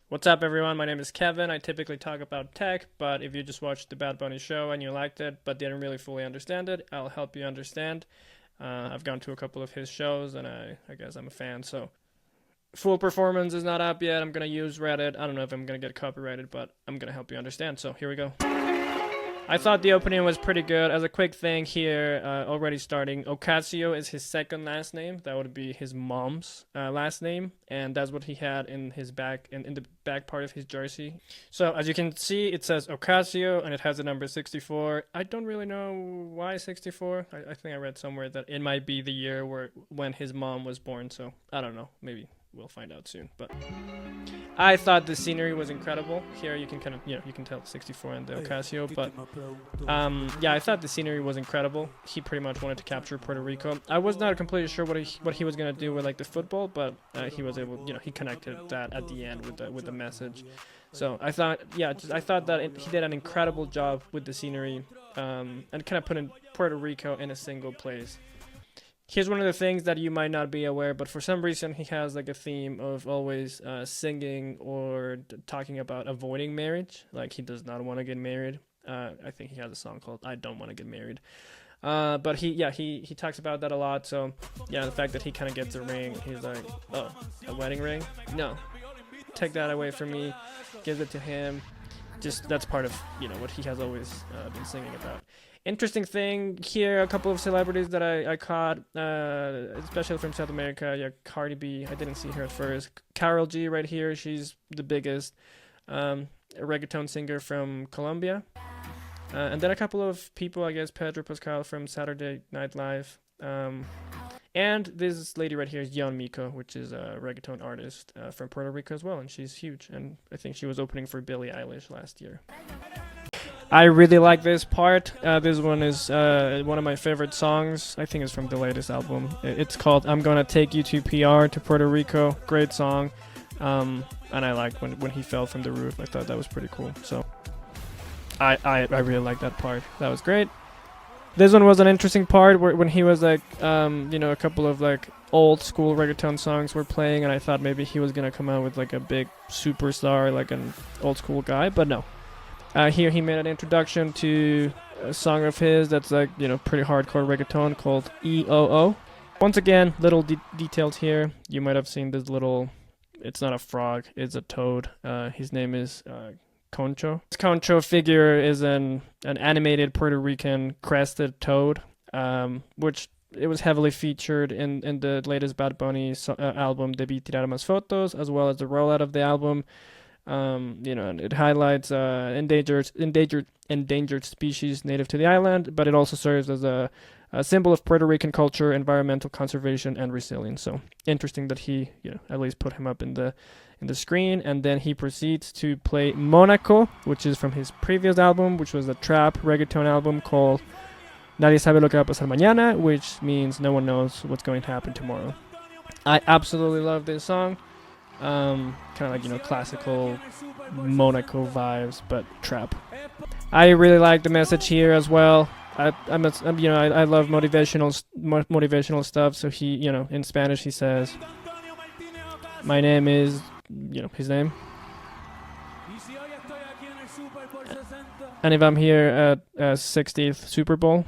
What's up, everyone? My name is Kevin. I typically talk about tech, but if you just watched the Bad Bunny show and you liked it but didn't really fully understand it, I'll help you understand. I've gone to a couple of his shows and I guess I'm a fan. So, full performance is not up yet. I'm going to use Reddit. I don't know if I'm going to get copyrighted, but I'm going to help you understand. So, here we go. I thought the opening was pretty good. As a quick thing here, already starting, Ocasio is his second last name. That would be his mom's last name, and that's what he had in his back in the back part of his jersey. So as you can see, it says Ocasio, and it has the number 64. I don't really know why 64. I think I read somewhere that it might be the year when his mom was born. So I don't know. Maybe we'll find out soon. But I thought the scenery was incredible. Here you can kind of, you can tell 64 and the Ocasio, but yeah, I thought the scenery was incredible. He pretty much wanted to capture Puerto Rico. I was not completely sure what he was gonna do with like the football, but he was able, he connected that at the end with the message. So I thought, I thought that he did an incredible job with the scenery, and kind of putting Puerto Rico in a single place. Here's one of the things that you might not be aware, but for some reason he has like a theme of always singing or talking about avoiding marriage. Like he does not want to get married. I think he has a song called "I Don't Want to Get Married." But he talks about that a lot. So yeah, the fact that he kind of gets a ring, he's like, oh, a wedding ring? No, take that away from me. Gives it to him. Just that's part of what he has always been singing about. Interesting thing here, a couple of celebrities that I caught, especially from South America. Yeah, Cardi B, I didn't see her at first. Karol G right here, she's the biggest. A reggaeton singer from Colombia. And then a couple of people, I guess Pedro Pascal from Saturday Night Live. And this lady right here is Yon Miko, which is a reggaeton artist from Puerto Rico as well. And she's huge. And I think she was opening for Billie Eilish last year. I really like this part. This one is one of my favorite songs. I think it's from the latest album. It's called "I'm Gonna Take You to PR to Puerto Rico." Great song. And I liked when he fell from the roof. I thought that was pretty cool. So I really like that part. That was great. This one was an interesting part when he was like, a couple of like old school reggaeton songs were playing, and I thought maybe he was gonna come out with like a big superstar, like an old school guy, but no. Here he made an introduction to a song of his that's like, pretty hardcore reggaeton called EOO. Once again, little details here. You might have seen this little, it's not a frog, it's a toad. His name is Concho. This Concho figure is an animated Puerto Rican crested toad, which it was heavily featured in the latest Bad Bunny album, Debí Tirar Más Fotos, as well as the rollout of the album. And it highlights endangered species native to the island, but it also serves as a symbol of Puerto Rican culture, environmental conservation, and resilience. So interesting that he, at least put him up in the screen, and then he proceeds to play Monaco, which is from his previous album, which was a trap reggaeton album called Nadie sabe lo que va a pasar mañana, which means no one knows what's going to happen tomorrow. I absolutely love this song. Kind of like classical Monaco vibes, but trap. I really like the message here as well. I love motivational stuff. So he, in Spanish he says, "My name is," his name. And if I'm here at 60th Super Bowl,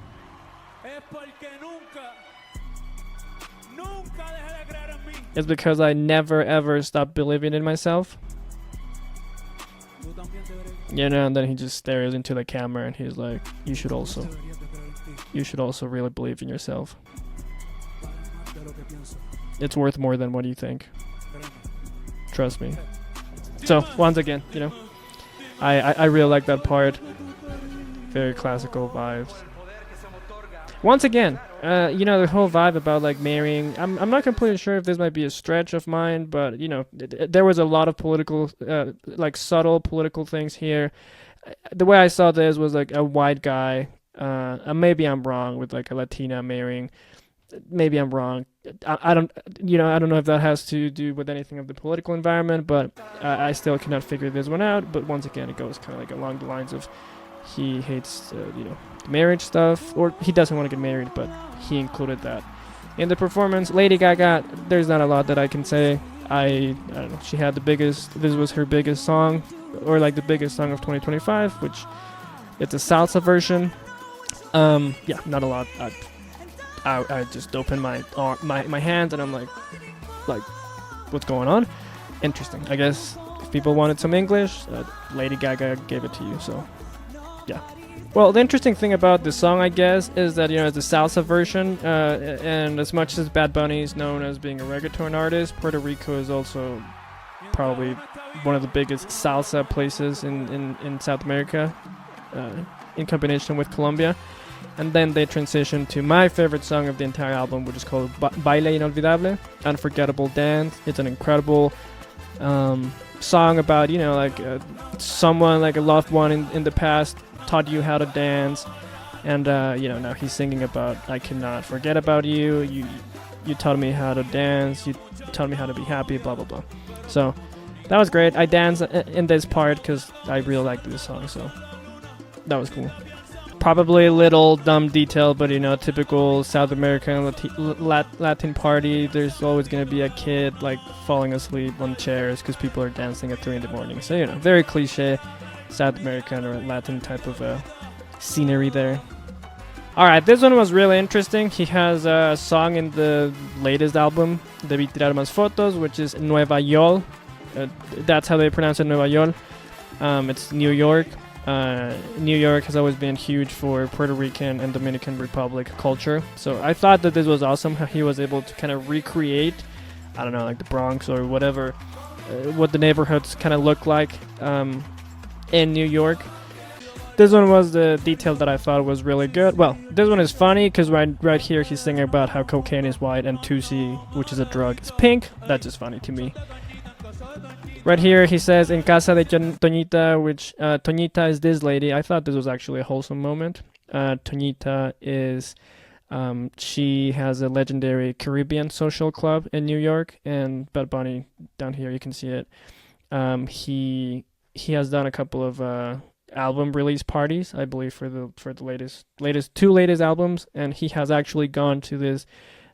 it's because I never ever stopped believing in myself. And then he just stares into the camera and he's like, you should also really believe in yourself. It's worth more than what you think. Trust me. So once again, I really like that part. Very classical vibes. Once again, the whole vibe about like marrying. I'm not completely sure if this might be a stretch of mine, but there was a lot of political, like subtle political things here. The way I saw this was like a white guy. Maybe I'm wrong with like a Latina marrying. Maybe I'm wrong. I don't know if that has to do with anything of the political environment, but I still cannot figure this one out. But once again, it goes kind of like along the lines of he hates, marriage stuff, or he doesn't want to get married, but he included that in the performance. Lady Gaga, there's not a lot that I can say. I don't know, she had the biggest, this was her biggest song, or like the biggest song of 2025, which it's a salsa version. Yeah, not a lot. I just opened my hands and I'm like, what's going on? Interesting. I guess if people wanted some English, Lady Gaga gave it to you. So, yeah. Well, the interesting thing about this song, I guess, is that, it's a salsa version, and as much as Bad Bunny is known as being a reggaeton artist, Puerto Rico is also probably one of the biggest salsa places in South America, in combination with Colombia. And then they transitioned to my favorite song of the entire album, which is called Baile Inolvidable, Unforgettable Dance. It's an incredible song about, someone, like a loved one in the past taught you how to dance. And, now he's singing about, I cannot forget about you. You taught me how to dance. You taught me how to be happy, blah, blah, blah. So that was great. I danced in this part because I really liked this song. So that was cool. Probably a little dumb detail, but typical South American Latin party. There's always going to be a kid like falling asleep on chairs because people are dancing at 3 in the morning. So very cliche South American or Latin type of scenery there. Alright, this one was really interesting. He has a song in the latest album, Debí Tirar Más Fotos, which is Nueva York. That's how they pronounce it, Nueva York. It's New York. New York has always been huge for Puerto Rican and Dominican Republic culture. So I thought that this was awesome how he was able to kind of recreate, I don't know, like the Bronx or whatever, what the neighborhoods kind of look like in New York. This one was the detail that I thought was really good. Well, this one is funny because right here he's singing about how cocaine is white and 2C, which is a drug, is pink. That's just funny to me. Right here he says, En casa de Toñita, which Toñita is this lady. I thought this was actually a wholesome moment. Toñita is, she has a legendary Caribbean social club in New York, and Bad Bunny, down here you can see it. He has done a couple of album release parties, I believe, for the latest albums, and he has actually gone to this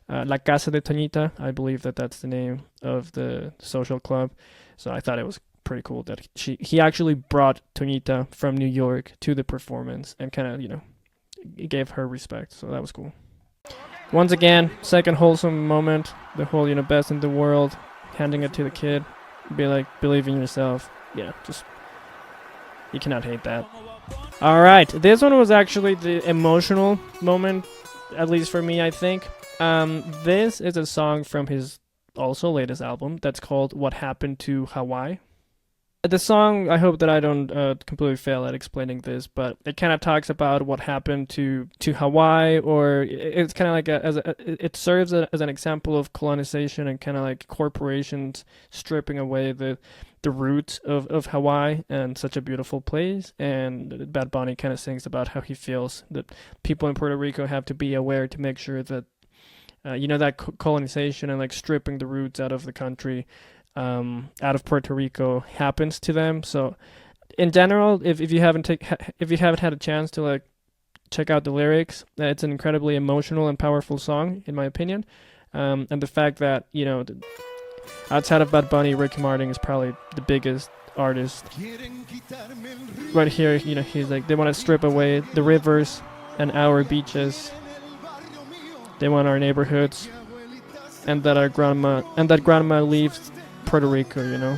La Casa de Toñita. I believe that's the name of the social club. So I thought it was pretty cool that he actually brought Toñita from New York to the performance and kind of, gave her respect. So that was cool. Once again, second wholesome moment. The whole, best in the world, handing it to the kid. Be like, believe in yourself. Just, you cannot hate that. Alright, this one was actually the emotional moment, at least for me, I think. This is a song from his also latest album that's called What Happened to Hawaii. The song, I hope that I don't completely fail at explaining this, but it kind of talks about what happened to Hawaii, or it's kind of like it serves as an example of colonization and kind of like corporations stripping away the roots of Hawaii and such a beautiful place. And Bad Bunny kind of sings about how he feels that people in Puerto Rico have to be aware to make sure that that colonization and like stripping the roots out of the country, out of Puerto Rico, happens to them. So, in general, if you haven't had a chance to like check out the lyrics, it's an incredibly emotional and powerful song, in my opinion. And the fact that outside of Bad Bunny, Ricky Martin is probably the biggest artist. Right here, he's like, they want to strip away the rivers and our beaches. They want our neighborhoods, and that grandma leaves Puerto Rico,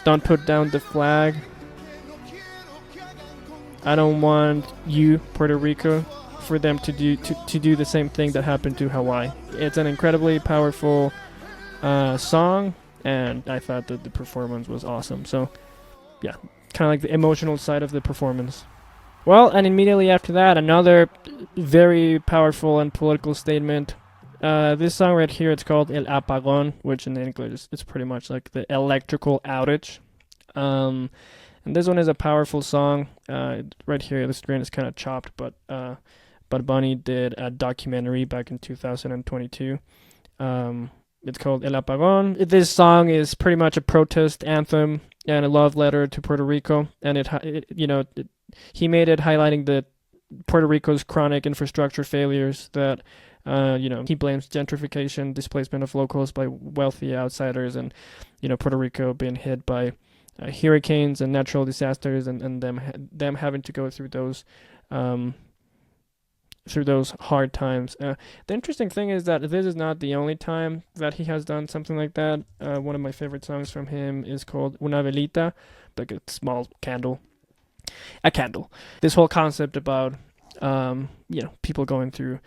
Don't put down the flag. I don't want you, Puerto Rico, for them to do the same thing that happened to Hawaii. It's an incredibly powerful song, and I thought that the performance was awesome. So, yeah, kind of like the emotional side of the performance. Well, and immediately after that, another very powerful and political statement. This song right here, it's called El Apagón, which in English is pretty much like the electrical outage. And this one is a powerful song. Right here, the screen is kind of chopped, but Bunny did a documentary back in 2022. It's called El Apagón. This song is pretty much a protest anthem and a love letter to Puerto Rico, and he made it highlighting the Puerto Rico's chronic infrastructure failures, that He blames gentrification, displacement of locals by wealthy outsiders, and Puerto Rico being hit by hurricanes and natural disasters, and them having to go through those hard times. The interesting thing is that this is not the only time that he has done something like that. One of my favorite songs from him is called Una Velita, like a small candle. A candle. This whole concept about, people going through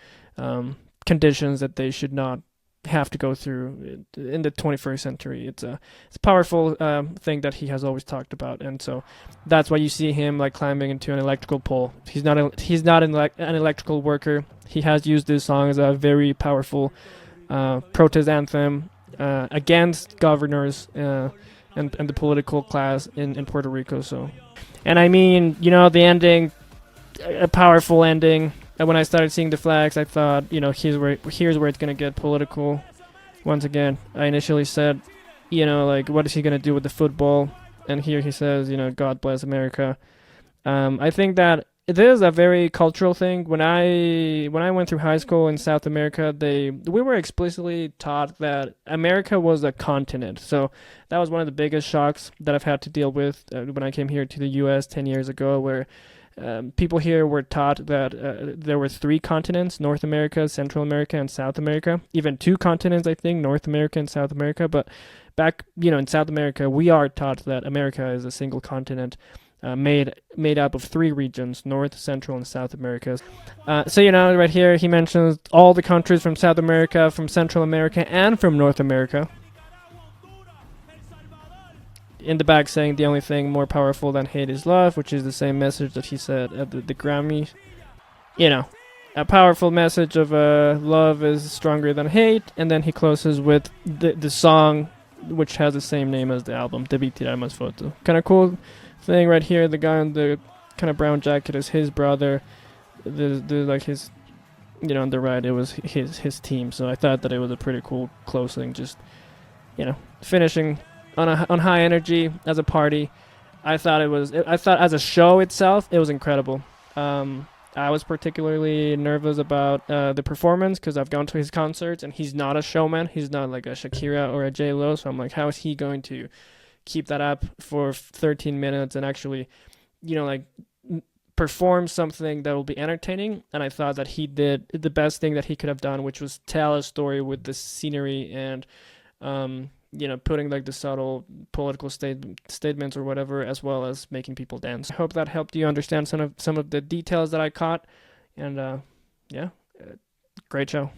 conditions that they should not have to go through in the 21st century. It's a powerful thing that he has always talked about, and so that's why you see him like climbing into an electrical pole. He's not an electrical worker. He has used this song as a very powerful protest anthem against governors and the political class in Puerto Rico. So, and I mean, the ending, a powerful ending. And when I started seeing the flags, I thought, here's where it's gonna get political. Once again, I initially said, what is he gonna do with the football? And here he says, God bless America. I think that it is a very cultural thing. When I went through high school in South America, we were explicitly taught that America was a continent. So that was one of the biggest shocks that I've had to deal with when I came here to the U.S. 10 years ago, where people here were taught that there were 3 continents: North America, Central America, and South America. Even 2 continents, I think, North America and South America. But back, in South America, we are taught that America is a single continent made up of 3 regions: North, Central, and South America. So, right here, he mentions all the countries from South America, from Central America, and from North America. In the back saying the only thing more powerful than hate is love, which is the same message that he said at the Grammy. A powerful message of love is stronger than hate. And then he closes with the song, which has the same name as the album, Debí tirar más foto. Kind of cool thing right here. The guy in the kind of brown jacket is his brother. The like his, on the right, it was his team. So I thought that it was a pretty cool closing. Just, finishing on high energy as a party. I thought as a show itself, it was incredible. I was particularly nervous about the performance because I've gone to his concerts and he's not a showman. He's not like a Shakira or a J-Lo. So I'm like, how is he going to keep that up for 13 minutes and actually, perform something that will be entertaining? And I thought that he did the best thing that he could have done, which was tell a story with the scenery and, putting like the subtle political statements or whatever, as well as making people dance. I hope that helped you understand some of the details that I caught. And great show.